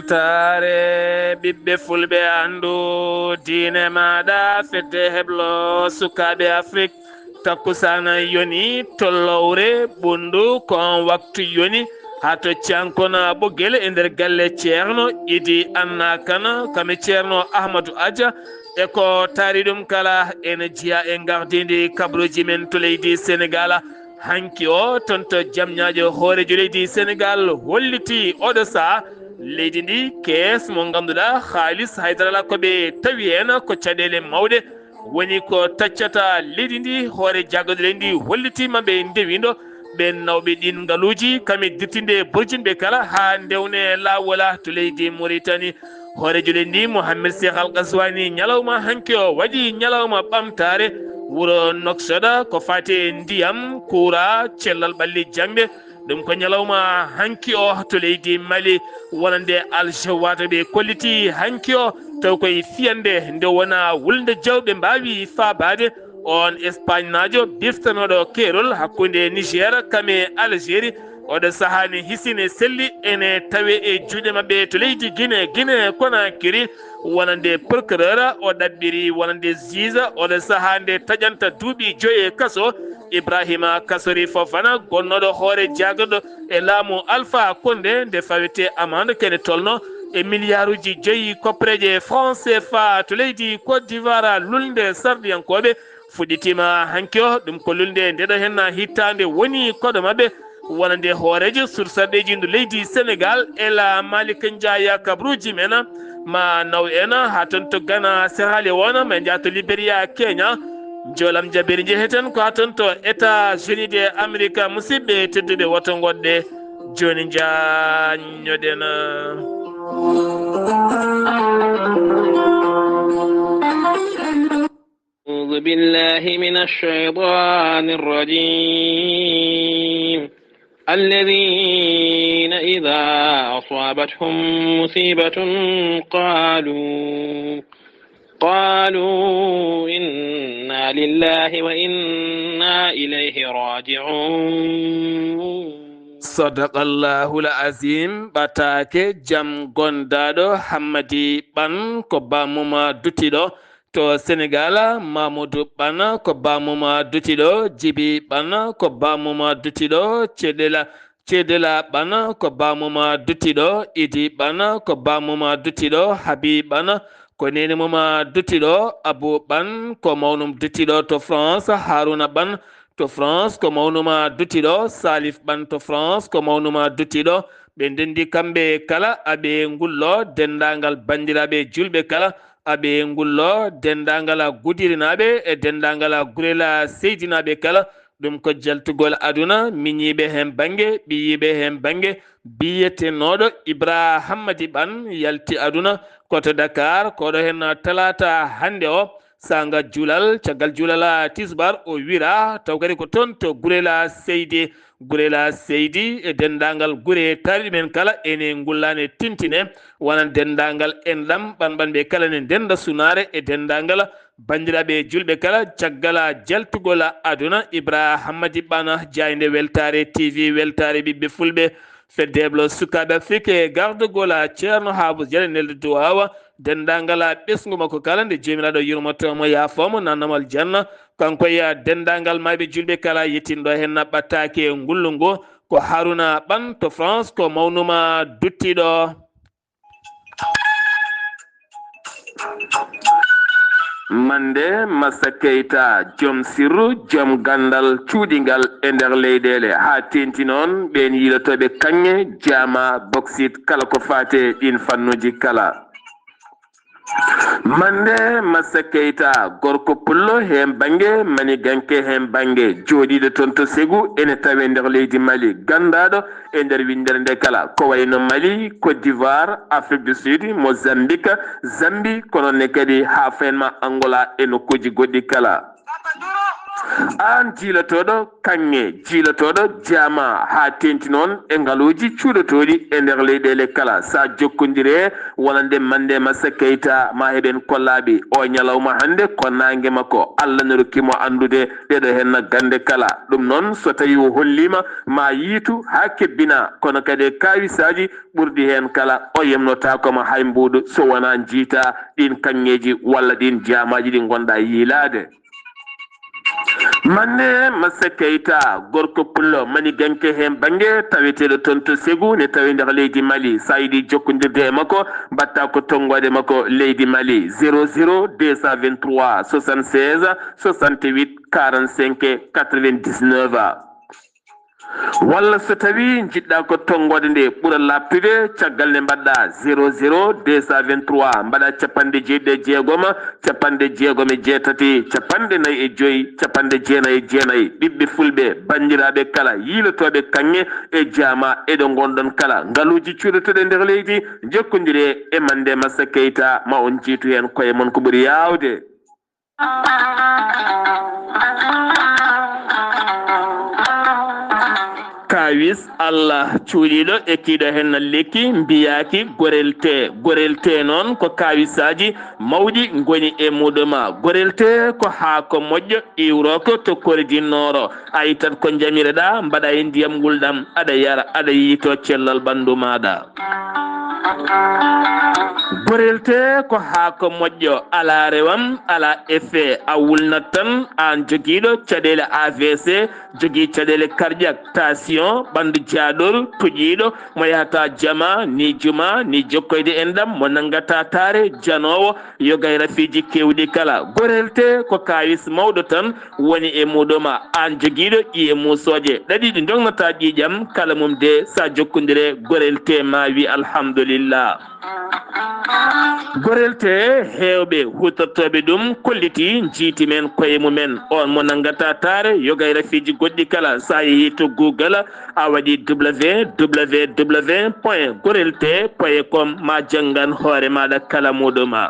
ɓamtare ɓiɓɓe fulɓe andu diine maɗa fedde heblo sukaɓe afrique takkusana yoni tollowre ɓundu kon waktu yoni hato cankona ɓoggel e nder galle ceerno idi anna kana kami ceerno ahmadou adja e ko taari ɗum kala ene jiya e gardidi kabruji men to leydi sénégal hanki o toon to jamñaƴo hoorejo leydi sénégal holliti oɗo saha leydi ndi kees mo ganduɗa haalis haydarala koɓe tawi hen ko caɗele mawɗe woni ko taccata leydi ndi hoore jaggaɗo ndi hollitima ɓe ndewido ɓe nawɓe ɗin ngaaluji kami dirtinde burjinɓe kala ha ndewne lawola to leydi mauritanie hoorejo leydi ndi mouhamed cheikh al gaswani ñalawma hanki o waɗi ñalawma ɓamtare wuuro noksoɗa ko fate ndiyam kuura cellal ɓalli jamɓe ɗum ko ñalawma hanki o to leydi mali wonande aljawata ɓe kolliti hanki o taw koye fiyande nde wona wulde jawɓe mbawi fabade on espagne najo biftanoɗo keerol hakkude niger kame algérie oɗo sahani hisine selli ene tawe e juuɗe mabɓe to leydi guine konakiri wonande procureur o ɗaɓɓiri wonande juge oɗo sahande taƴanta duuɓi 5 kaso ibrahima kasori fofana gonnoɗo hoore jagaɗo e laamu alpha condé nde fawete amande kene tolno e milliard uji 5 koppreje franc CFA to leydi côte d'ivoire lulde sardiyankoɓe fuɗɗitima hanki o ɗum ko lulde ndeɗo hen hittande woni koɗo mabɓe wonande hoorejo sursarɗeji ndu leydi sénégal ela malika ndiaya kabruji men ma naw en ha toon to gana Sierra Leone ma jaa to Libéria Kenya jolam jabiri jeheten ko ha toon to États-Unis de Amérique musidɓe tedduɓe woto goɗɗe joni jañoɗen أعوذ بالله من الشيطان الرجيم الذين إذا أصابتهم مصيبة قالوا إنا لله وإنا إليه راجعون صدق الله العظيم batake jam gondaɗo hammadi ɓan ko bamuma dutiɗo to sénégal mamoudou ɓan ko bamuma dutiɗo djibi ɓan ko bamuma dutiɗo ceedela ɓan ko bamuma dutiɗo idi ɓan ko bamuma dutiɗo habi ɓan ko nene muma dutiɗo abou ɓan ko mawnum dutiɗo to france haruna ɓan to france ko mawnuma dutiɗo salif ɓan to france ko mawnuma dutiɗo ɓe ndendi kamɓe kala aɓe ngullo dendagal bandiraɓe julɓe kala aɓe ngullo dendagal gudirinaɓe e dendagal gurela seydinaɓe kala ɗum ko jaltugol aduna miñiɓe hen banggue ɓiyiɓe hen banggue biyetenoɗo ibrahammadi ɓan yalti aduna koto dakar koɗo hen talata hande o sanga julal caggal julala tisbar o wira taw kadi ko toon to gurela seydi e dendagal gure tariɗi men kala ene gullane tintine wona dendagal enɗam ɓanɓanɓe kala ne ndenda sunare e dendagal bandiraɓe julɓe kala caggal jaltugol aduna ibrahammadi ɓana jayde weltare tv weltare ɓiɓɓe fulɓe feddeblo sukaɓe afrique e gardugol ceerno habou diale nelde duwawa dendagal ɓesgu makko kala nde jomiraɗo yurmotomo yafomo nannamal janna kanko ya dendagal mayɓe julɓe kala yettinɗo hen ɓattake ngullu ngo ko haruna ɓan to france ko mawnuma duttiɗo mande massa keita joom sirru joom gandal cuuɗigal e nder leyɗele ha tenti noon ɓen yiilotoɓe kanŋe jama boxit kala ko fate ɗin fannuji kala mande massa keita gorko pullo hen banggue mani ganke hen banggue jooɗiɗo toon to ségu ene tawe nder leydi mali gandaɗo e nder windere nde kala ko wayno mali côte d'ivoire afrique du sud mozambique zambie kono ne kadi ha fenma angola e nokkuji goɗɗi kala an jiilotoɗo kanŋe jiilotoɗo jama ha tenti noon e ngaluji cuuɗotoɗi e nder leyɗele kala sa jokkodire wonande mande Massa Keita ma heɓen kollaɓe o ñalawma hande ko nangue makko Allah ne rokkimo andude ɗeɗo henna gande kala ɗum noon so tawi o hollima ma yiitu ha kebbina kono kadi kawisaji ɓurɗi hen kala o yemnotakoma hay mbuɗo so wona jiita ɗin kanŋeji walla ɗin jamaji ɗi gonɗa yiilade. manne Massa Keita gorko pullo mani ganke hen bangue taweteɗo toon to Ségou ne tawi nder leydi Mali sa yiiɗi jokkodirde e makko mbatta ko tonggode makko leydi Mali 00 223 76 68 45 99 walla so tawi jiɗɗa ko tonggode nde ɓuura laptude caggal nde mbaɗɗa 00 223 mbaɗa capanɗe jeeɗiɗi e jeegom capanɗe jeegom e jeetati capanɗe nayyi e joyyi capanɗe jeenayyi e jeenayyi ɓiɓɓe fulɓe bandiraɓe kala yiilotoɓe kanŋe e jaama eɗo gonɗon kala ngaluji cuuɗotoɗe nder leydi jokkodire e mande Massa Keita ma on jiitu hen koye mon ko ɓuuri yawde. kawis Allah cuuɗiɗo e kiiɗo hen lekki mbiyaki gorelte noon ko kawisaji mawɗi goni e muɗuma gorelte ko haako moƴƴo iwroko to kordinnoro a yittat ko jamireɗa mbaɗa e ndiyam gulɗam aɗa yara aɗa yiito cellal ɓandu maɗa. gorelte ko haako moƴƴo ala rewam ala effet a wulnat tan an joguiɗo caɗele AVC jogui caɗele cardiaque tension ɓandu jaaɗol tuƴiɗo mo yahata jama ni juma ni jokkoyde e ndam mo nangata taare janowo yogay rafiji kewɗi kala gorelte ko kawis mawɗo tan woni e muɗuma an joguiɗo ƴiye musoje ɗaɗi ɗi dongnata ƴiƴam kala mum de sa jokkodire gorelte ma wi alhamdulillah. gorelte hewɓe hutortoɓe ɗum kolliti jiiti men koye mumen on mo nangata taare yogay rafiji goɗɗi kala sa yeehi to Google a waɗi www.gorelte.com ma janggan hoore maɗa kala muɗuma.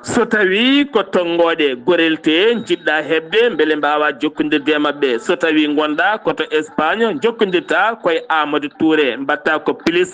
so tawi ko tonggode gorelte jiɗɗa hebde beele mbawa jokkodirde e mabɓe so tawi gonɗa koto Espagne jokkodirta koye Amadou Touré mbatta ko plus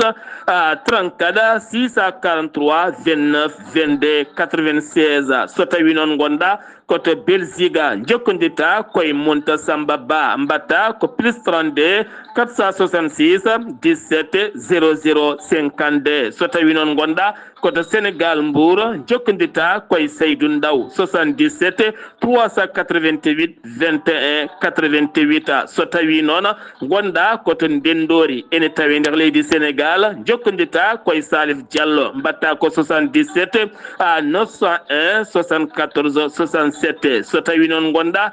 34 643 29 22 96 so tawi noon gonɗa koto Belgique jokkodirta koye Mounta Samba Ba mbatta ko plus 32 466 17 00 52 so tawi noon gonɗa koto Sénégal Mbour jokkodirta koye Seydou Ndaw 77 388 21 88 so tawi noon gonɗa koto Ndendori ene tawi nder leydi Sénégal jokkodirta koye Salif Diallo mbatta ko 77 901 74 67 so tawi noon gonɗa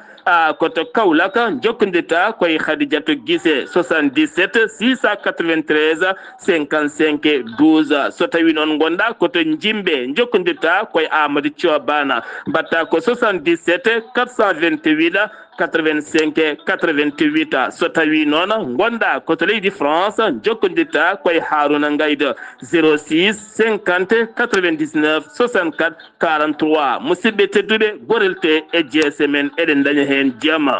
koto Kaolack jokkodirta koye Khadidiatou Guissé 77 693 55 12 so tawi noon gonɗa koto Jimbe jokkodirta koye Amadou Thiobana mbatta ko 77 428 85 88 so tawi noon gonɗa koto leydi France jokkodirta koye Harouna Ngaydo 06 50 99 64 43 musidɓe tedduɓe gorelte e jeese men eɗen daña hen jama.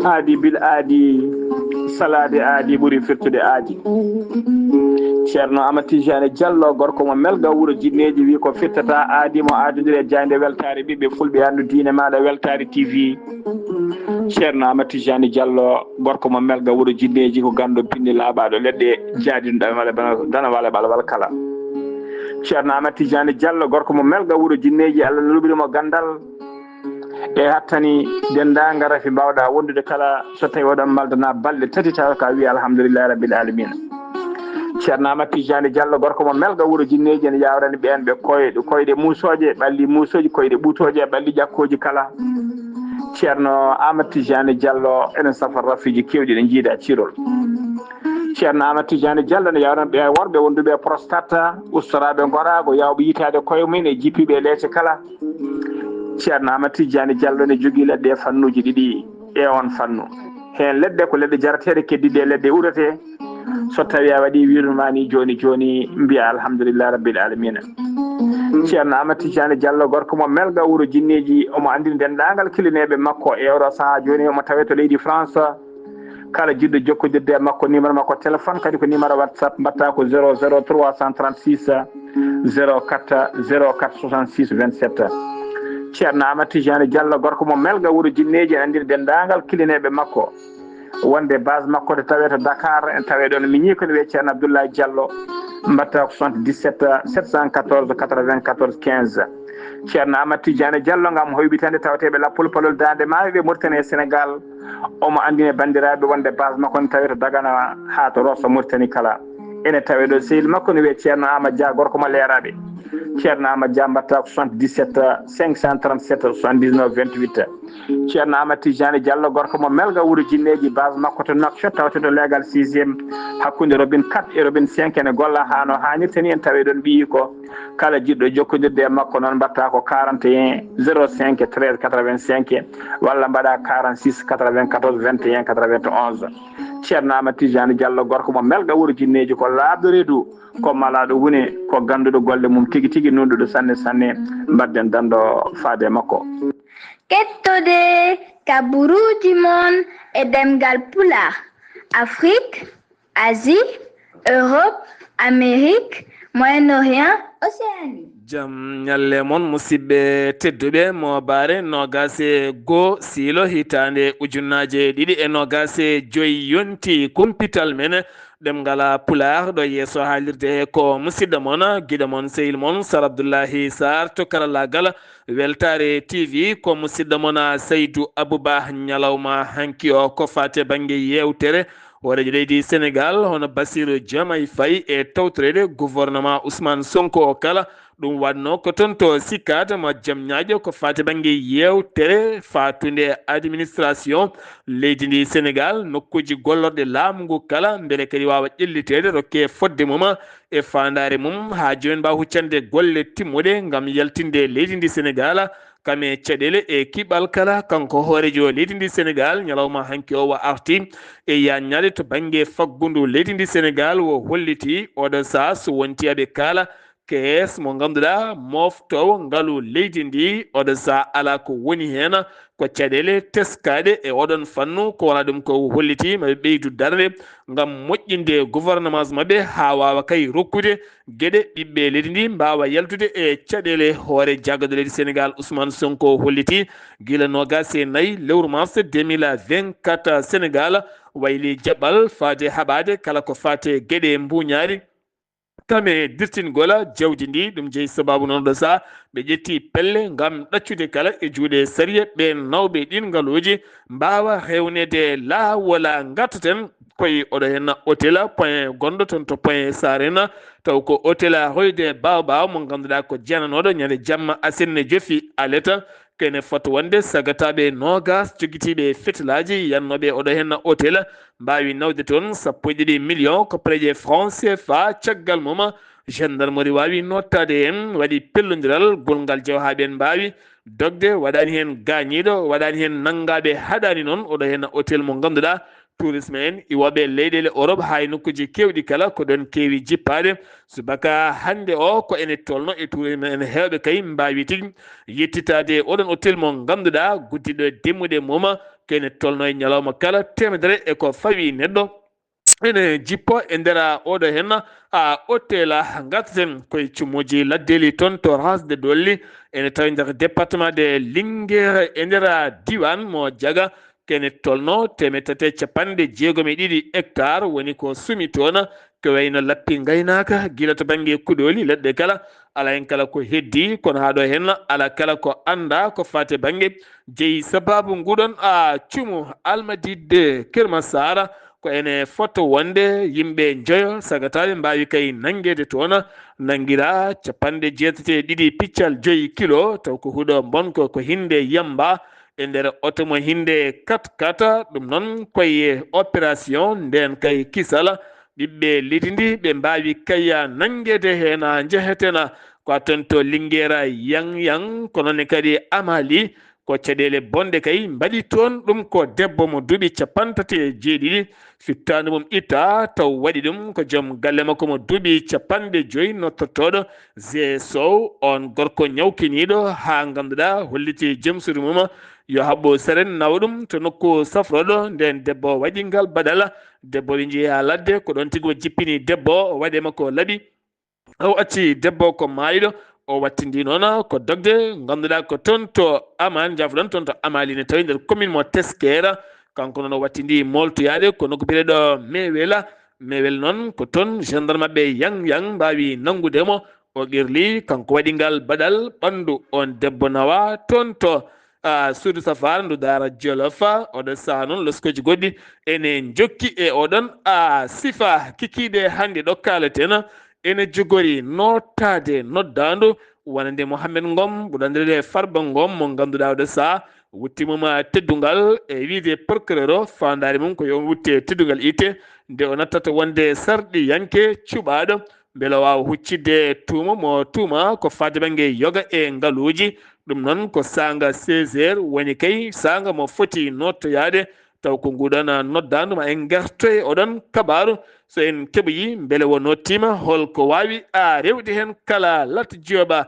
aadi bil aadi salade aadi ɓuuri firtude aadi ceerno Amadou Tidiane Diallo gorko mo melga wuuro jinneji wi ko firtata aadi mo aadodiri e jande weltare ɓiɓɓe fulɓe andu diine maɗa weltare TV ceerno Amadou Tidiane Diallo gorko mo melga wuuro jinneji ko gandu pinni laaɓaɗo leɗɗe jaadinɗa wala dana wala wala kala ceerno Amadou Tidiane Diallo gorko mo melga wuuro jinneji Allah luɓirimo gandal e hattani dendagal rafi mbawɗa wondude kala so tawi oɗon maldana balɗe tati taw ka wi alhamdulillahi rabbil alamina ceerno Amadou Tidiane Diallo gorko mo melga wuuro jinneji ene yawrani ɓen ɓe koyɗe musoje ɓalli musoji koyɗe ɓuutoje e ɓalli ƴakkoji kala ceerno Amadou Tidiane Diallo enen safar rafiji kewɗi ɗe jiida cirol ceerno Amadou Tidiane Diallo ne yawrani ɓe worɓe wonduɓe prostate ustoraɓe gorago yawɓe yitade koye mumen e jippiɓe leese kala ceerno Amadou Tidiane Diallo ne jogui leɗɗe fannuji ɗiɗi e on fannu hen leɗɗe ko leɗɗe jarateɗe keddiɗe leɗɗe urete so tawi a waɗi wirmani joni mbiya alhamdulillah rabbil alamin. ceerno Amadou Tidiane Diallo gorko mo melga wuro jinneji omo andini dendagal kilineɓe makko euro sa joni omo tawe to leydi France. kala jiɗɗo jokkodirde e makko numéro makko téléphone kadi ko numéro WhatsApp mbatta ko 00 336 04 04 66 27. ceerno Amadou Tidiane Diallo gorko mo melga wuro jinneji en andiri dendagal kilineɓe makko wonde base makko to tawe to Dakar en tawe ɗon miñi ko ne wiye ceerno Abdoulaye Diallo mbatta ko 77 714 94 15. ceerno Amadou Tidiane Diallo ngam hoybitande tawateɓe lappol palol dande maayo ɓe Mauritanie e Sénégal omo andine bandiraɓe wonde base makko ne tawe to Dagana ha to Rosso Mauritanie kala ene tawe ɗo sehil makko ne wiye ceerno Amadou Dia gorko mo leeraɓe. ceerno Amadou Dia mbatta ko 77 537 79 28. ceerno Amadou Tidiane Diallo gorko mo melga wuro jinneji base makko to Nouakchott tawte to légal 6e hakkude robin 4 e robin 5 ene golla ha no hannirta ni en tawe ɗon mbiyi ko kala jiɗɗo jokkodirde e makko noon mbatta ko 41 05 13 85 walla mbaɗa 46 94 21 91. ceerno Amadou Tidiane Diallo gorko mo melga wuro jinneji ko laaɓɗo reedu ko malaɗo wune ko ganduɗo golle mum tigui tigui nunɗuɗo sanne sanne mbadden dando faade makko. kettode kaburuji mon e demgal pulaar Afrique, Asie, Europe, Amérique, Moyen-Orient, Océanie. jam ñalle mon musidɓe tedduɓe mo bare nogase go siilo hitande ujunnaje ɗiɗi e nogase joyi yonti kumpital men ɗemgala pulaar ɗo yeeso haalirde he ko musidɗo mon guiɗo mon sehil mon Sar Abdoullahi Sarr to karallagal weltare TV ko musidɗo mon Seydou Abouba ñalawma hanki o ko fate banggue yewtere horejo leydi Sénégal hono Bassirou Diomaye Faye e tawtorede gouvernement Ousmane Sonko o kala ɗum wanno ko toon to sikkata mo jaam ñaaƴo ko fate banggue yewtere fatude administration leydi ndi Sénégal nokkuji gollorɗe laamu ngu kala beele kadi wawa ƴellitede rokke fodde mum e fandare mum ha joni mbawa huccande golle timmuɗe gam yaltinde leydi ndi Sénégal kame caɗele e kiɓal kala kanko hoorejo leydi ndi Sénégal ñalawma hanki o wa arti e yaññade to banggue faggudu leydi ndi Sénégal wo holliti oɗo sah so wonti aɓe kaala kees mo ganduɗa moftowo ngaalu leydi ndi oɗo sah ala ko woni hen ko caɗele teskaɗe e oɗon fannu ko wona ɗum ko holliti maɓe ɓeydu darde gam moƴƴinde gouvernement mabɓe ha wawa kay rokkude gueɗe ɓiɓɓe leydi ndi mbawa yaltude e caɗele hoore jaggaɗo leydi Sénégal Ousmane Sonko holliti guila nogase nayyi lewru mars 2024 Sénégal wayli jaɓɓal fade haɓade kala ko fate gueɗe mbuñaari kame dirtingola jawdi ndi ɗum jeeyi sababu noon ɗo sa ɓe ƴetti pelle gam ɗaccude kala e juuɗe sariya ɓe nawɓe ɗin ngaluji mbawa hewnede laawola gattaten koye oɗo henna hôtel point gonɗo toon to point sarena taw ko hôtel hoyde baw mo ganduɗa ko jenanoɗo ñande jamma asenne jofi aleta kene foto wonde sagataɓe nogas joguitiɓe fetilaji yannoɓe oɗo henna hôtel mbawi nawde toon 1.2 million ko préje franc CFA caggal mum gendarmerie wawi nottade hen waɗi pellodiral golngal jawhaɓe en mbawi dogde waɗani hen gañiɗo waɗani hen naggaɓe haɗani noon oɗo henna hôtel mo ganduɗa tourisme en iwoɓe leyɗele Europe hay nokkuji kewɗi kala ko ɗon kewi jippade subaka hande o ko ene tolno e tourisme en hewɓe kay mbawi tigui yettitade oɗon hôtel mo ganduɗa guddiɗo demmude mum kene tolno e ñalawma kala temedere e ko fawi neɗɗo ene jippo e nder oɗo henna hôtel gattaten koye cummuji laddeli toon to rasde dolli ene tawi nder département de Linguére e nder diwan mo Diaga kene tolno 350 hectares woni ko sumi toon ko wayno lappi gaynaka guila to banggue kuɗoli leɗɗe kala ala hen kala ko heddi kono haɗo henna ala kala ko anda ko fate banggue jeeyi sababu nguɗon cuumu Almadide Kermassara ko ene foto wonde yimɓe joyo sagataɓe mbawi kay nanguede toon nanguira 82 piccal 5 kilo taw ko huuɗo bonko ko hinde yamba e nder oto mo hinde 4x4 ɗum noon koye opération nden kay kisala ɓiɓɓe leydi ndi ɓe mbawi kay nanguede hen jehetena ko ton to Linguére yang kono ne kadi amali ko caɗele bonde kay mbaɗi toon ɗum ko debbo mo duuɓi 57 fittande mum itta taw waɗi ɗum ko joom galle makko mo duuɓi 55 nottotoɗo G Sow on gorko ñawkiniɗo ha ganduɗa holliti joom suudu mum yo habbo seren nawa ɗum to nokku safroɗo nden debbo waɗi ngal baɗala debbo ɓe jeeya ladde ko ɗon tigui o jippini debbo o waɗe makko laaɓi o acci debbo ko mayiɗo o wattindi noon ko dogde ganduɗa ko toon to aman jafoɗon toon to amali ne tawi nder commune mo Teskera kanko noon o wattindi moltoyade ko nokku biyeɗo mewel noon ko toon gendarme ɓe yang mbawi nangudemo o qirli kanko waɗi ngal baɗal ɓandu on debbo nawa toon to suudu safara ndu Daara Jolof oɗon saha noon loskoji goɗɗi ene jokki e oɗon sifa kikiɗe hande ɗo kaleten ene jogori notade noddandu wonande Mouhamed Ngom ɓurandirede Farba Ngom mo ganduɗa oɗo saha wuttimuma teddungal e wiide procureur o fandare mum ko yo wutte teddungal ite nde o nattata wonde sarɗi yanke cuɓaɗo beele wawa huccidde tuuma mo tuuma ko fadde banggue yoga e ngaaluji ɗum noon ko sanga 16 woni kay sanga mo foti nottoyade taw ko nguɗon noddandu ma en gartoy oɗon kabaru so en keɓoyi beele wo nottima holko wawi rewde hen kala lat jooɓa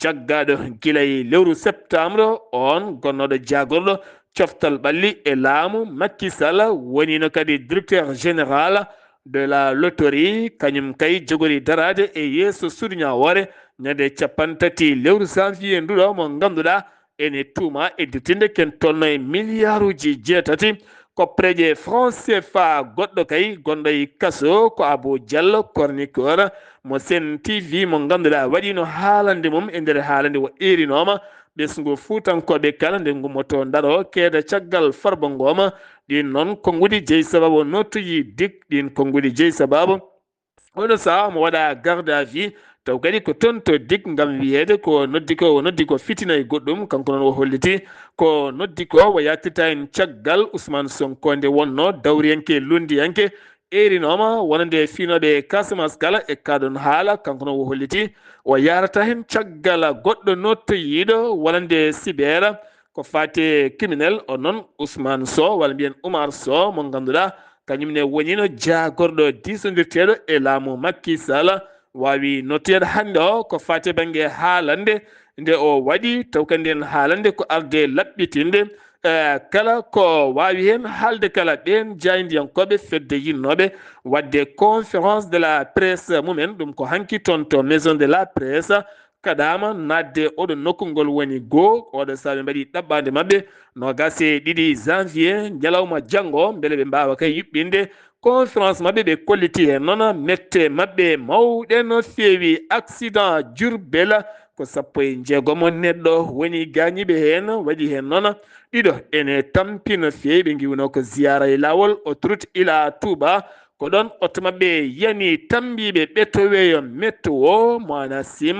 jaggaɗo guilay lewru septembre on gonnoɗo jagorɗo coftal ɓalli e laamu Macky Sall wonino kadi directeur général de la loterie kañum kay jogori darade e yeeso suudu Ñawore ñande 30 lewru janvier nduɗo mo ganduɗa ene tuuma e dirtinde ken tolno e milliarduji 6 koppreje franc CFA goɗɗo kay gonɗo e kaso ko Abou Diallo chroniqueur mo Sen TV mo ganduɗa waɗino haalande mum e nder haalande o erinoma ɓesgu fuutankoɓe kala nde gummoto daro keeda caggal Farba Ngom ɗin noon konngudi jeeyi sababu nottoyi dik ɗin konngudi jeeyi sababu oɗo saha mo waɗa garde à vue taw kadi ko toon to dik ngam wiyede ko noddi ko fitina e goɗɗum kanko noon o holliti ko noddi ko o yattita en caggal Ousmane Sonko nde wonno dawriyanke lundiyanke erinoma wonande finoɓe Casamance kala e kaɗon haala kanko noon o holliti o yarata hen caggal goɗɗo nottoyiɗo wonande cyber ko fate criminel o noon Ousmane Sow walla mbiyen Oumar Sow mo ganduɗa kañumne wonino jagorɗo disodirteɗo e laamu Macky Sall wawi nottoyede hande o ko fate banggue haalande nde o waɗi taw kandi en haalande ko arde laɓɓitinde kala ko wawi hen haalde kala ɓen jaydiyankoɓe fedde yinnoɓe wadde conférence de la presse mumen ɗum ko hanki toon to maison de la presse kaɗama nadde oɗo nokkugol woni goo oɗo saaha ɓe mbaɗi ɗaɓɓade mabɓe 22 janvier ñalawma janggo beele ɓe mbawa kay yuɓɓinde conférence mabɓe ɓe kolliti hen noon mette mabɓe mawɗe no feewi accident Diourbel ko 16 neɗɗo woni gañiɓe hen waɗi hen noon ɗiɗo ene tampi no feewi ɓe giwno ko ziyara e lawol autoroute ila Touba ko ɗon oto mabɓe yani tambiɓe ɓetoweyo météo mo ANACIM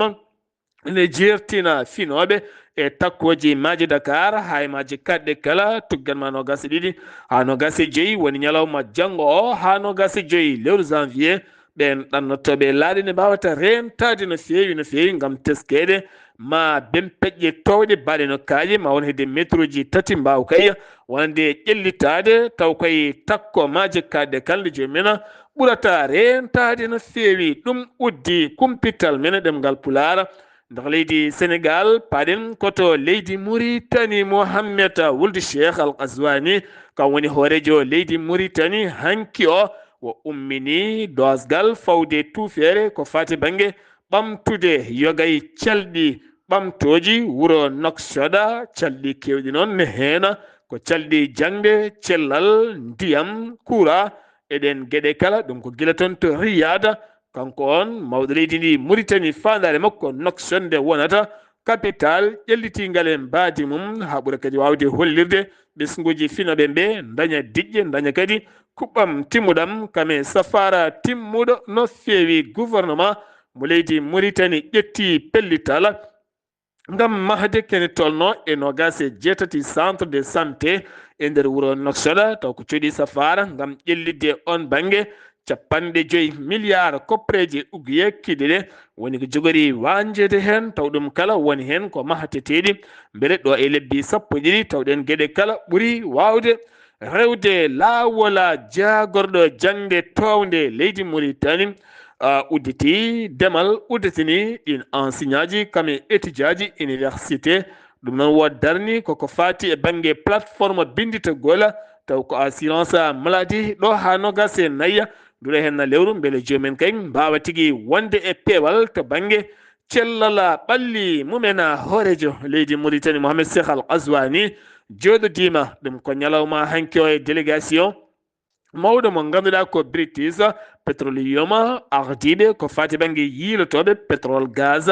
ene jertina finoɓe e takkoji maji Dakar hay maji kaɗɗe kala tugganma 22 ha 25 woni ñalawma janggo o ha 25 lewru janvier ɓen ɗannotoɓe laaɗi ne mbawata rentade no feewi gam teskede ma bempeƴƴe towɗe baɗe no kaaƴi ma won hedde métro ji 3 mbaw kay wonde ƴellitade taw koye takko maji kaɗɗe kalde jomumen ɓurata rentade no feewi ɗum uddi kumpital men ɗemgal Pulaar nder leydi Sénégal paɗen koto leydi Mauritanie Mohamed Wuld Cheikh Al Qazwani kam woni hoorejo leydi Mauritanie hanki o ummini dosgal fawde tuufere ko fati banggue ɓamtude yogay calɗi ɓamtoji wuro Nouakchott calɗi kewɗi noon ne heena ko calɗi jangde cellal ndiyam courant eɗen gueɗe kala ɗum ko gila toon to Riyad kanko on mawɗo leydi ndi Mauritanie fandare makko Nouakchott nde wonata capital ƴellitingal e mbaadi mum ha ɓuura kadi wawde hollirde ɓesguji finoɓe ɓe daña diƴƴe daña kadi kuɓɓam timmuɗam kame safara timmuɗo no feewi gouvernement mo leydi Mauritanie ƴetti pellital ngam mahde kene tolno e 28 centre de santé e nder wuro Nouakchott taw ko coɗi safara ngam ƴellidde on banggue capanɗe 5 milliard koppreje uguye kiɗiɗe woni ko jogori wanjede hen taw ɗum kala woni hen ko mahateteɗi beele ɗo e lebbi 12 tawɗen gueɗe kala ɓuuri wawde rewde lawola jagorɗo jangde towde leydi Mauritanie udditi demal udditini ɗin enseignant ji kame étudiant ji université ɗum noon wo darni koko fati e banggue plateforme binditogol taw ko assurance maladie ɗo ha nogas e nayya dure hen lewru beele jomumen kay mbawa tigui wonde e peewal to banggue cellala ɓalli mumen hoorejo leydi Mauritanie Mohamed Cheikh Al Ghazouani joɗodima ɗum ko ñalawma hanki o e délégation mawɗo mo ganduɗa ko British Petroleum ardiɓe ko fati banggue yiilotoɓe pétrole gaz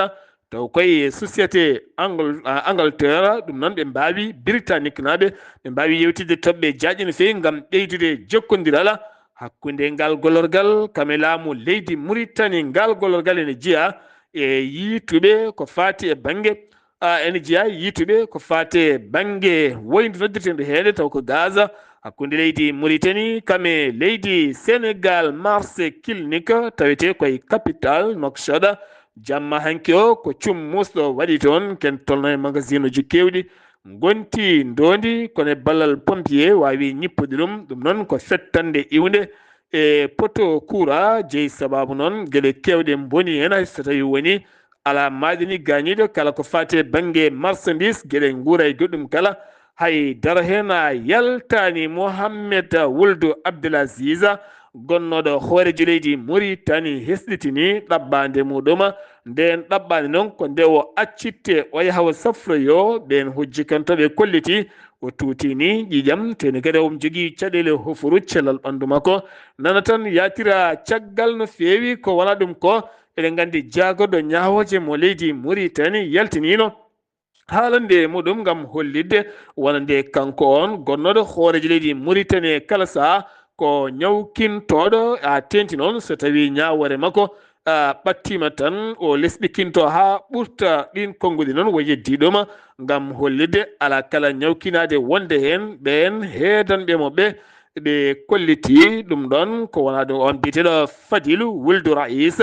taw koye société Angleterre ɗum noon ɓe mbawi britannique naɓe ɓe mbawi yewtide toɓɓe jaƴi no fewi gam ɓeydude jokkodiral hakkude ngal golorgal kame laamu leydi Mauritanie ngal golorgal ene jiiya e yiituɓe ko fati e banggue ene jiiya yiituɓe ko fati e banggue woydu noddirteɗo heede taw ko gaz hakkude leydi Mauritanie kame leydi Sénégal marché clinique tawete koye capital Nouakchott jamma hanki o ko cum musɗo waɗi toon ken tolno e magasin uji kewɗi gonti ndondi kono e ballal pompier wawi ñippude ɗum noon ko fettande iwde e poto coura jeeyi sababu noon gueɗe kewɗe boni hen so tawi woni ala maɗini gañiɗo kala ko fate banggue marchandise gueɗe guura e goɗɗum kala hay dara hen yaltani Mohammed Wuldu Abdelaziz gonnoɗo hoorejo leydi Mauritanie hesɗitini ɗaɓɓade muɗum nden ɗaɓɓade noon ko nde o accitte o yaha o safroyo ɓen hujji kantoɓe kolliti o tuutini ƴiƴam teni kadi omo jogui caɗele hofuru cellal ɓandu makko nana tan yatira caggal no fewi ko wona ɗum ko eɗen gandi jagorɗo ñawoje mo leydi Mauritanie yaltinino haalande muɗum gam hollidde wonande kanko on gonnoɗo hoorejo leydi Mauritanie kala saha ko ñawkintoɗo tenti noon so tawi ñawore makko ɓattima tan o lesɗikinto ha ɓurta ɗin konguɗi noon wo yeddiɗoma gam hollide ala kala ñawkinade wonde hen ɓen heedanɓemo ɓe kolliti ɗum ɗon ko wona ɗum on biteɗo Fadilou Wuldu Raïs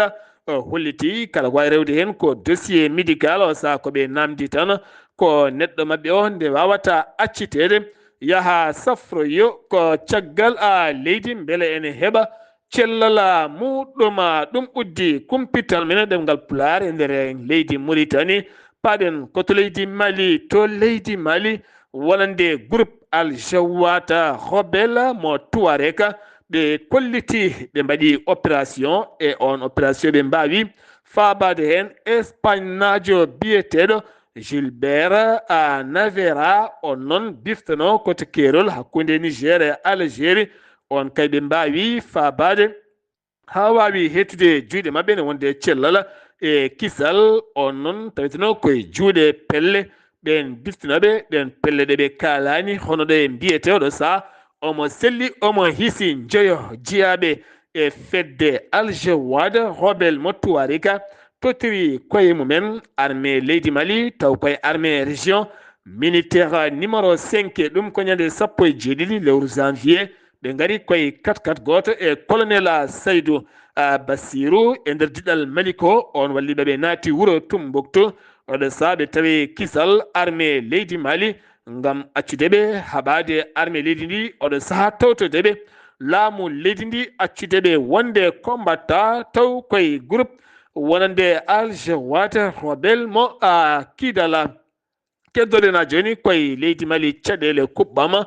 holliti kala ko wawi rewde hen ko dossier médical o saaha koɓe namdi tan ko neɗɗo mabɓe o nde wawata accitede yaha safroyo ko caggal leydi beele ene heɓa cellala muɗum ɗum uddi kumpital men ɗemgal Pulaar e nder leydi Mauritanie paɗen koto leydi Mali to leydi Mali wonande groupe Al Jawata Rebelle mo Touareg ɓe kolliti ɓe mbaɗi opération e on opération ɓe mbawi faabade hen Espagne najo biyeteɗo Gilbert Navera on noon biftano koto kerol hakkude Niger e Algérie on kay ɓe mbawi faabade ha wawi hettude juuɗe mabɓe ne wonde cellal e kisal on noon taweteno koye juuɗe pelle ɓen biftinoɓe ɗen pelle ɗe ɓe kalani hono ɗo e mbiyete oɗo saha omo selli omo hisi jeeyo jiyaɓe e fedde Al-Jawad Rebelle mo Touareg totiri koye mumen armée leydi Mali taw koye armée région militaire numéro 5 ɗum ko ñande 17 lewru janvier ɓe gari koye 4-4 goto e colonel Saydou Bassirou e nder diɗɗal Mali ko on walliɓe ɓe naati wuuro Tombouctou oɗo saha ɓe tawi kisal armée leydi Mali ngam accudeɓe haɓade armée leydi ndi oɗo saha tawtodeɓe laamu leydi ndi accudeɓe wonde combatta taw koye groupe wonande Al Jawad Rebelle mo Kidal keddoɗena joni koye leydi Mali caɗele kuɓɓama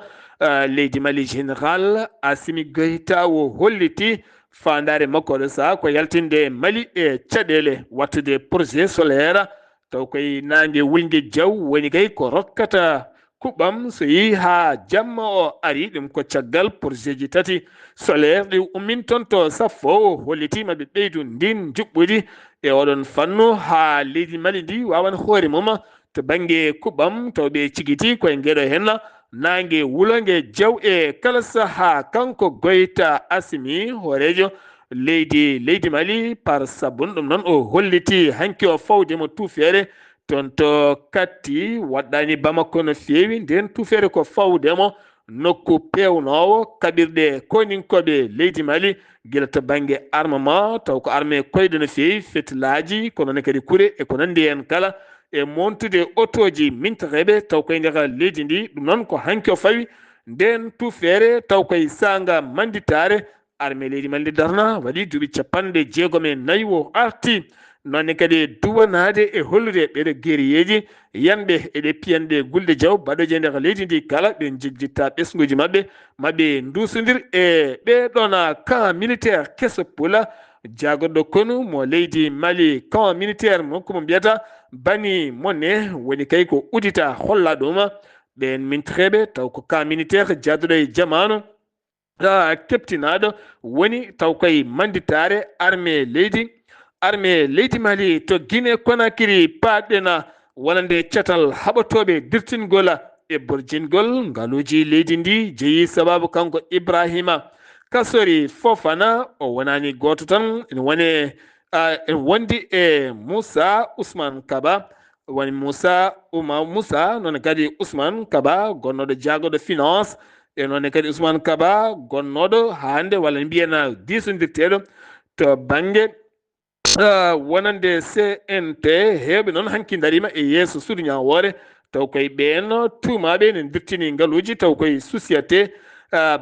leydi Mali général Assimi Goïta o holliti fandare makko oɗo saha ko yaltinde Mali e caɗele wattude projet solaire taw koye nangue wulgue diaw woni kay ko rokkata kuɓɓam so yeehi ha jamma o ari ɗum ko caggal projet ji tati solaire ɗi ummin toon to Saffo o hollitima ɓe ɓeydu ndin juɓɓudi e oɗon fannu ha leydi Mali ndi wawan hoore mum to banggue kuɓɓam taw ɓe cigiti koye gueɗo hen nangue wulogue diaw e kala saha kanko Goïta Assimi hoorejo leydi Mali par sabun ɗum noon o holliti hanki o fawdemo tufere toon to katti waɗɗani Bamako no fewi nden tufere ko fawdemo nokku pewnowo kaɓirɗe koninkoɓe leydi Mali gila to banggue armement taw ko armé koyɗo no fewi fetilaji ko noon kadi kuure e ko nandi hen kala e montude otoji mintareɓe taw koye nder leydi ndi ɗum noon ko hanki o fawi nden tufere taw koye sanga manditare armé leydi Mali darna waɗi duuɓi 64 o arti nonne kadi duwanade e hollude ɓeɗo guerriyeji yanɓe eɗe piyanɗe gulde diaw baɗoje nder leydi ndi kala ɓe jejjitta ɓesguji mabɓe dusodir e ɓeɗon camp militaire kesso pula jagoɗɗo konu mo leydi Mali camp militaire monko mbiyata bani monne woni kay ko udita holla ɗum ɓen mintireɓe taw ko camp militaire jaaduɗo e jamanu keptinaɗo woni taw koye manditare armé leydi Mali to Guinée Conakry paɗɗena wonande catal haɓatoɓe dirtingol e borjingol ngaluji leydi ndi jeeyi sababu kanko Ibrahima Kassori Fofana o wonani goto tan ene wondi e Moussa Ousmane Kaba woni Moussa noon kadi Ousmane Kaba gonnoɗo jagoɗo finance e noon kadi Ousmane Kaba gonnoɗo hande walla mbiyana disodirteɗo to banggue wonande CNT hewɓe noon hanki darima e yeeso suudu ñawore taw koye ɓen tumaɓe ne dirtini ngaluji taw koye société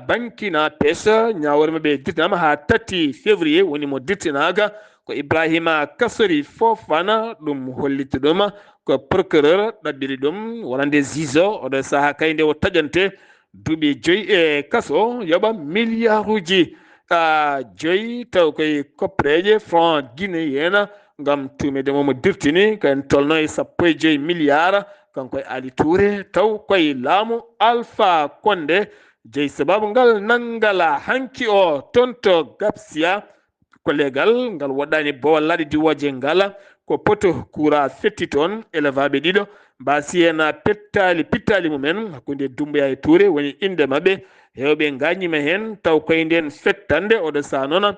bankina pêche ñawore maɓe dirtinama ha 3 février woni mo dirtinaga ko Ibrahima Kassori Fofana ɗum holliti ɗum ko procureur ɗaɓɓiri ɗum wonande juge oɗo saaha kay nde o taƴante duuɓi 5 e kaso yoɓa milliarduji 5 taw koye koppeje franc guinéen gam tumede momo dirtini kayen tolno e 15 milliard kanko e Ali Touré taw koye laamu Alpha Condé jeeyi sababu ngal nanngala hanki o tonto Gapsia kollegal ngal waɗani bowal laaɗe diwoje ngala ko poto courant fetti toon élevaɓe ɗiɗo mbasi hen pittali mumen hakkude Doumbouya e Touré woni inde mabɓe hewɓe gañima hen taw koye nden fettande oɗo sa noon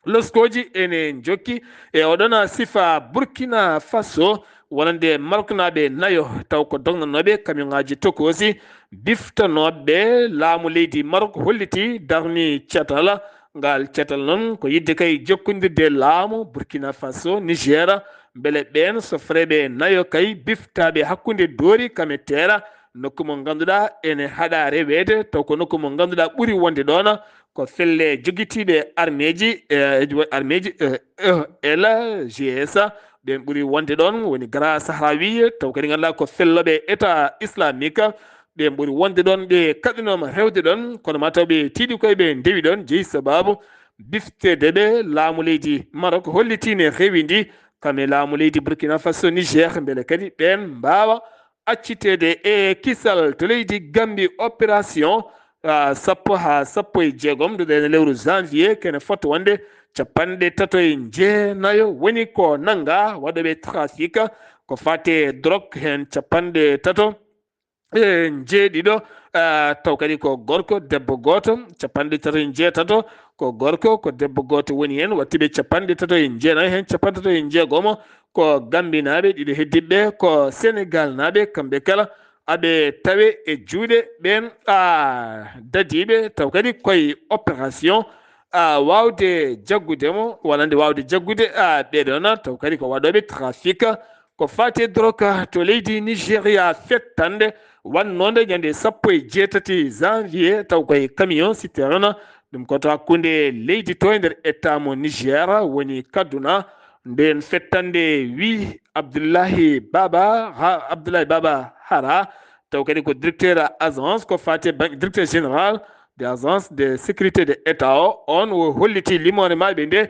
loskoji ene jokki e oɗon sifa Burkina Faso wonande maroknaɓe nayo taw ko dognanoɓe camion ngaji tokosi biftanoɓe laamu leydi Marok holliti darni catal ngal catal noon ko yidde kay jokkodirde laamu Burkina Faso Niger beele ɓen so freɓe nayo kay biftaɓe hakkude doori kame teera nokku mo ganduɗa ene haɗa rewede taw ko nokku mo ganduɗa ɓuuri wonde ɗon ko felle joguitiɓe armeji LGS ɓen ɓuuri wonde ɗon woni Grand Sahrawi taw kadi ganduɗa ko felloɓe état islamique ɓen ɓuuri wonde ɗon ɓe kaɗinoma rewde ɗon kono mataw ɓe tiiɗi koye ɓe ndewi ɗon jeeyi sababu biftedeɓe laamu leydi Maroc hollitine rewi ndi kame laamu leydi Burkina Faso Niger beele kadi ɓen mbawa accitede e kisal to leydi Gambie opération 10 ha 16 ɗuɗene lewru janvier kene fotta wonde 39 woni ko nanga waɗoɓe trafic ko fate drogue hen 30 e jeeɗiɗo taw kadi ko gorko debbo goto 36 ko gorko ko debbo goto woni hen wattiɓe 39 hen 36 ko Gambinaɓe ɗiɗo heddiɓe ko Sénégal naɓe kamɓe kala aɓe tawe e juuɗe ɓen dadiɓe taw kadi koye opération wawde jaggudemo wonande wawde jaggude ɓeɗon taw kadi ko waɗoɓe trafic ko fate drogue to leydi Nigéria fettande wannode ñande 18 janvier taw koye camion citerne ɗum koto hakkude leydi to e nder état mo Niger woni Kaduna nden fettande wi Abdoulaye Baba Hara taw kadi ko directeur agence ko fate directeur général de agence de sécurité de état on o holliti limone maɓe nde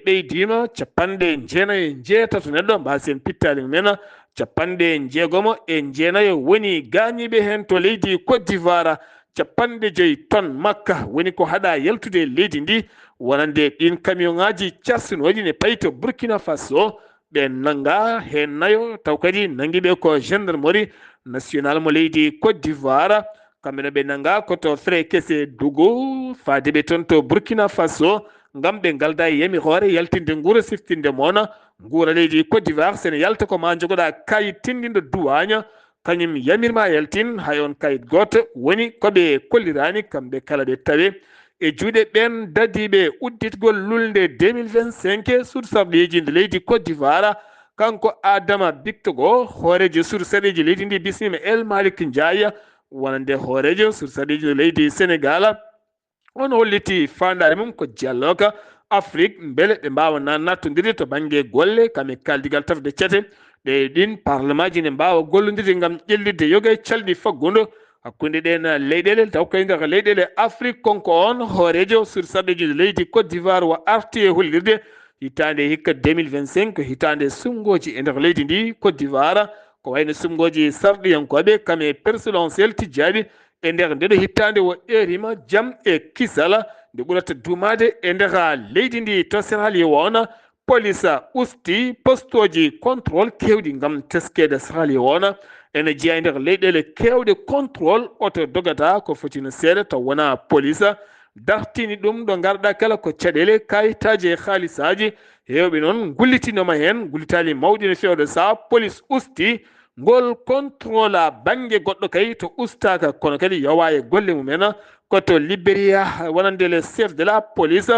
ɓeydima 96 neɗɗo mbasen pittali mumen 69 woni gañiɓe hen to leydi Côte d'Ivoire 50 tonnes makka woni ko haɗa yaltude leydi ndi wonande ɗin camion ngaji carsinoji ne payi to Burkina Faso ɓe nanga hen nayo taw kadi nanguiɓe ko gendarmerie national mo leydi Côte d'Ivoire kamɓe ɓe nanga koto frais kese dugu fadeɓe toon to Burkina Faso ngam ɓe galda e yamirore yaltinde guura siftinde moon guura leydi Côte d'Ivoire sene yalta ko ma jogoɗa kayit tindinɗo duwagne kañum yamirma yaltin hay on kayit goto woni koɓe kollirani kamɓe kala ɓe tawe e juuɗe ɓen dadiɓe udditgol lulnde 2025 sursarɗeji nde leydi Côte d'Ivoire kanko Adama Bictogo hoorejo sursarɗeji leydi ndi bismima El Malick Ndiaye wonande hoorejo sursarɗeji nde leydi Sénégal on holliti fandare mum ko jalloka Afrique beele ɓe mbawa nattodirde to banggue golle kame kaldigal tafde cete ɗe ɗin parlement ji ne mbawa gollodirde gam ƴellidde yoga calɗi faggudu hakkude ɗen leyɗele taw koye nder leyɗele Afrique konko on hoorejo sursarɗeji leydi Côte d'Ivoire wa arti e hollirde hitande hikka 2025 hitande sumgoji e nder leydi ndi Côte d'Ivoire ko wayno sumgoji sarɗiyankoɓe kame présidentiel tijjaɓe e nder ndeɗo hittande o erima jaam e kisala nde ɓurata dumade e nder leydi ndi to Sierra Leone police usti postoji contrôle kewɗi gam teskede Sierra Leone ene jeeya e nder leyɗele kewɗe contrôle oto dogata ko fotino seeɗa taw wona police dartini ɗum ɗo garɗa kala ko caɗele kayitaji e haalisaji hewɓe noon gullitinoma hen gullitali mawɗi no fewde sa police usti ngol contrôle banggue goɗɗo kay to ustaka kono kadi yowa e golle mumen koto Libéria wonande le chef de la police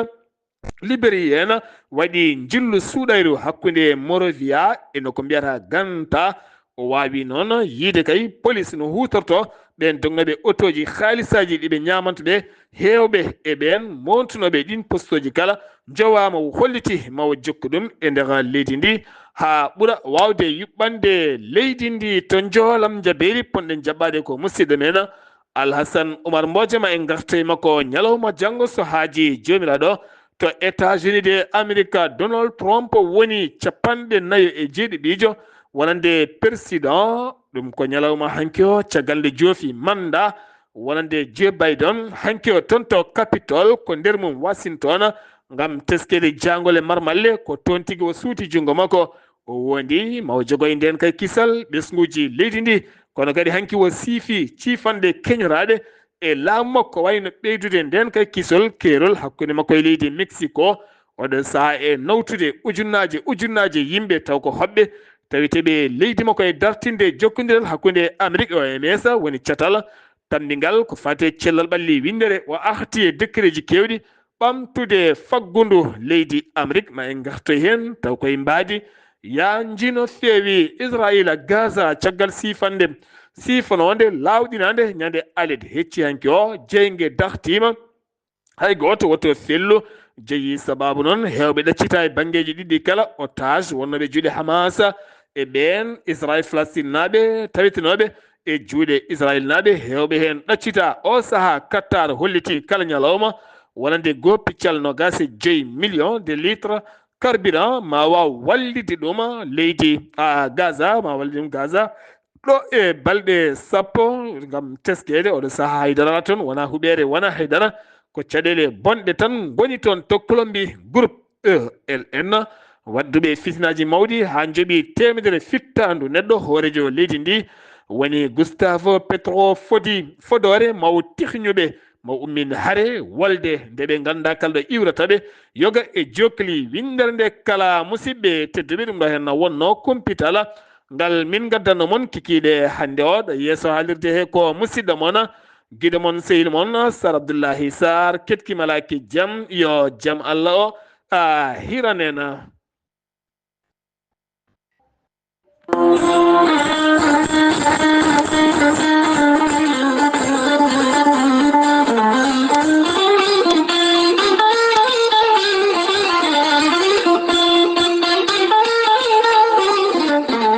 libérienne waɗi jillu suuɗayru hakkude Monrovia e noko mbiyata Ganta o wawi noon yiide kay police no hutorto ɓen donnoɓe autoji haalisaji ɗiɓe ñamanto ɓe hewɓe e ɓen montunoɓe ɗin postoji kala jowama holliti mawo jokku ɗum e nder leydi ndi ha ɓuura wawde yuɓɓande leydi ndi to joolam jabeeri ponɗen jaɓɓade ko musidɗo men Alhassane Oumar Mbodjema en gartoy makko ñalawma janggo so haaji jomiraɗo to États-Unis de Amérique Donald Trump woni 49 wonande président ɗum ko ñalawma hanki o caggal nde joofi manda wonande Joe Biden hanki o toon to Capitol ko nder mum Washington ngam teskede jangole marmalle ko toon tigi o suuti jungo makko o wondi mawo jogoye nden kay kisal ɓesguji leydi ndi kono kadi hanki o siifi ciifande keñoraɗe e laamu makko wayno ɓeydude nden kay kisol keerol hakkude makko e leydi Mexico oɗo saaha e nawtude ujunnaje yimɓe taw ko hoɓɓe tawiteɓe leydi makko e dartinde jokkodiral hakkude Amérique OMS woni catal tamdigal ko fate cellal ɓalli windere o arti e décret ji kewɗi ɓamtude faggudu leydi Amérique ma en gartoy hen taw koye mbaadi ya jino feewi Israël Gaza caggal sifanode lawɗinade ñande alede hecci hanki o jeygue dartima hay goto woto fellu jeeyi sababu noon hewɓe ɗaccita e banggueji ɗiɗɗi kala otage wonnoɓe juuɗe Hamas e ɓen Israël Palestine naɓe tawitinoɓe e juuɗe Israël naɓe hewɓe hen ɗaccita o saaha Qatar holliti kala ñalawma wonande 1,5 million de litres carburant ma waw wallide ɗum leydi Gaza ma wallide ɗum Gaza ɗo e balɗe sappo gam teskede oɗo saaha haydara toon wona huɓere wona haydara ko caɗele bonɗe tan boni toon to Colombie groupe ELN wadduɓe fitinaji mawɗi ha jooɓi temedere fittandu neɗɗo hoorejo leydi ndi woni Gustavo Petro Fodore maw tihñuɓe mo ummin haare wolde nde ɓe ganda kalɗo iwrataɓe yoga e jokli windere nde kala musidɓe tedduɓe ɗum ɗo hen wonno compital ngal min gaddanno moon kikiɗe hande o ɗo yeeso haalirde he ko musidɗo moon guiɗo moon sehil moon Sar Abdoullahi Sarr ketkimalaki jaam yo jaam Allah o a hiranena